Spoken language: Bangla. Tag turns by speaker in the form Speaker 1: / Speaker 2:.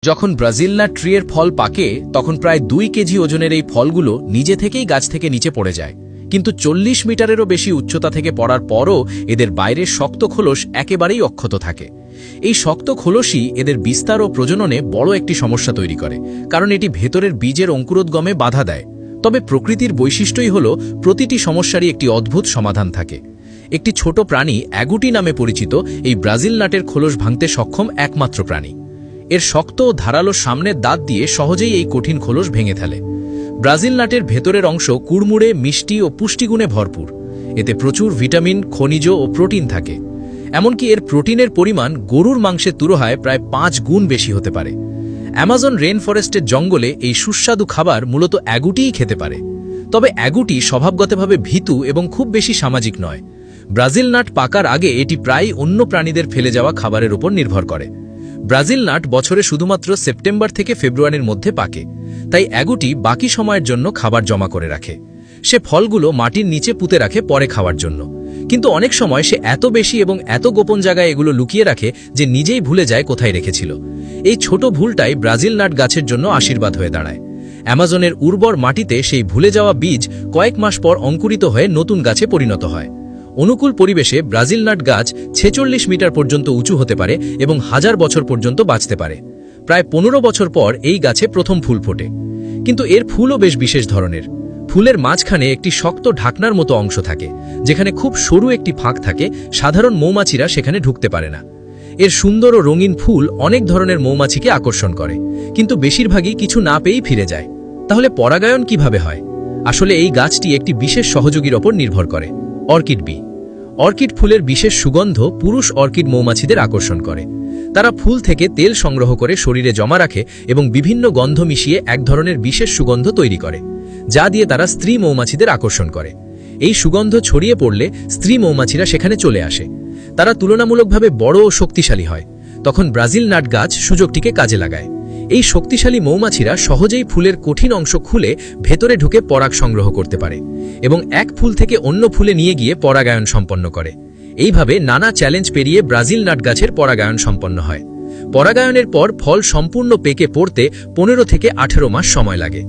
Speaker 1: যখন ব্রাজিল নাট ট্রিয়ের ফল পাকে তখন প্রায় 2 কেজি ওজনের এই ফলগুলো নিজে থেকেই গাছ থেকে নিচে পড়ে যায়, কিন্তু 40 মিটারেরও বেশি উচ্চতা থেকে পড়ার পরও এদের বাইরের শক্ত খোলস একেবারেই অক্ষত থাকে। এই শক্ত খোলসই এদের বিস্তার ও প্রজননে বড় একটি সমস্যা তৈরি করে, কারণ এটি ভেতরের বীজের অঙ্কুরোদ্গমে বাধা দেয়। তবে প্রকৃতির বৈশিষ্ট্যই হল প্রতিটি সমস্যারই একটি অদ্ভুত সমাধান থাকে। একটি ছোট প্রাণী অ্যাগুটি নামে পরিচিত এই ব্রাজিল নাটের খোলস ভাঙতে সক্ষম একমাত্র প্রাণী। এর শক্ত ও ধারালো সামনের দাঁত দিয়ে সহজেই এই কঠিন খোলস ভেঙে ফেলে। ব্রাজিল নাটের ভেতরের অংশ কুড়মুড়ে, মিষ্টি ও পুষ্টিগুণে ভরপুর। এতে প্রচুর ভিটামিন, খনিজ ও প্রোটিন থাকে। এমনকি এর প্রোটিনের পরিমাণ গরুর মাংসের তুলনায় প্রায় 5 গুণ বেশি হতে পারে। অ্যামাজন রেন ফরেস্টের জঙ্গলে এই সুস্বাদু খাবার মূলত অ্যাগুটিই খেতে পারে। তবে অ্যাগুটি স্বভাবগতভাবে ভীতু এবং খুব বেশি সামাজিক নয়। ব্রাজিল নাট পাকার আগে এটি প্রায় অন্য প্রাণীদের ফেলে যাওয়া খাবারের উপর নির্ভর করে। ব্রাজিল নাট বছরে শুধুমাত্র সেপ্টেম্বর থেকে ফেব্রুয়ারির মধ্যে পাকে, তাই অ্যাগুটি বাকি সময়ের জন্য খাবার জমা করে রাখে। সে ফলগুলো মাটির নিচে পুঁতে রাখে পরে খাওয়ার জন্য, কিন্তু অনেক সময় সে এত বেশি এবং এত গোপন জায়গায় এগুলো লুকিয়ে রাখে যে নিজেই ভুলে যায় কোথায় রেখেছিল। এই ছোট ভুলটাই ব্রাজিল নাট গাছের জন্য আশীর্বাদ হয়ে দাঁড়ায়। অ্যামাজনের উর্বর মাটিতে সেই ভুলে যাওয়া বীজ কয়েক মাস পর অঙ্কুরিত হয়ে নতুন গাছে পরিণত হয়। অনুকূল পরিবেশে ব্রাজিল নাট গাছ 46 মিটার পর্যন্ত উঁচু হতে পারে এবং 1000 বছর পর্যন্ত বাঁচতে পারে। প্রায় 15 বছর পর এই গাছে প্রথম ফুল ফোটে, কিন্তু এর ফুলও বেশ বিশেষ ধরনের। ফুলের মাঝখানে একটি শক্ত ঢাকনার মতো অংশ থাকে, যেখানে খুব সরু একটি ফাঁক থাকে। সাধারণ মৌমাছিরা সেখানে ঢুকতে পারে না। এর সুন্দর ও রঙিন ফুল অনেক ধরনের মৌমাছিকে আকর্ষণ করে, কিন্তু বেশিরভাগই কিছু না পেয়েই ফিরে যায়। তাহলে পরাগায়ন কিভাবে হয়? আসলে এই গাছটি একটি বিশেষ সহযোগীর ওপর নির্ভর করে, অর্কিড বি। অর্কিড ফুলের বিশেষ সুগন্ধ পুরুষ অর্কিড মৌমাছিদের আকর্ষণ করে। তারা ফুল থেকে তেল সংগ্রহ করে শরীরে জমা রাখে এবং বিভিন্ন গন্ধ মিশিয়ে এক ধরনের বিশেষ সুগন্ধ তৈরি করে, যা দিয়ে তারা স্ত্রী মৌমাছিদের আকর্ষণ করে। এই সুগন্ধ ছড়িয়ে পড়লে স্ত্রী মৌমাছিরা সেখানে চলে আসে। তারা তুলনামূলকভাবে বড় ও শক্তিশালী হয়। তখন ব্রাজিল নাট গাছ সুযোগটিকে কাজে লাগায়। এই শক্তিশালী মৌমাছিরা সহজেই ফুলের কঠিন অংশ খুলে ভেতরে ঢুকে পরাগ সংগ্রহ করতে পারে এবং এক ফুল থেকে অন্য ফুলে নিয়ে গিয়ে পরাগায়ন সম্পন্ন করে। এইভাবে নানা চ্যালেঞ্জ পেরিয়ে ব্রাজিল নাট গাছের পরাগায়ন সম্পন্ন হয়। পরাগায়নের পর ফল সম্পূর্ণ পেকে পড়তে 15 থেকে 18 মাস সময় লাগে।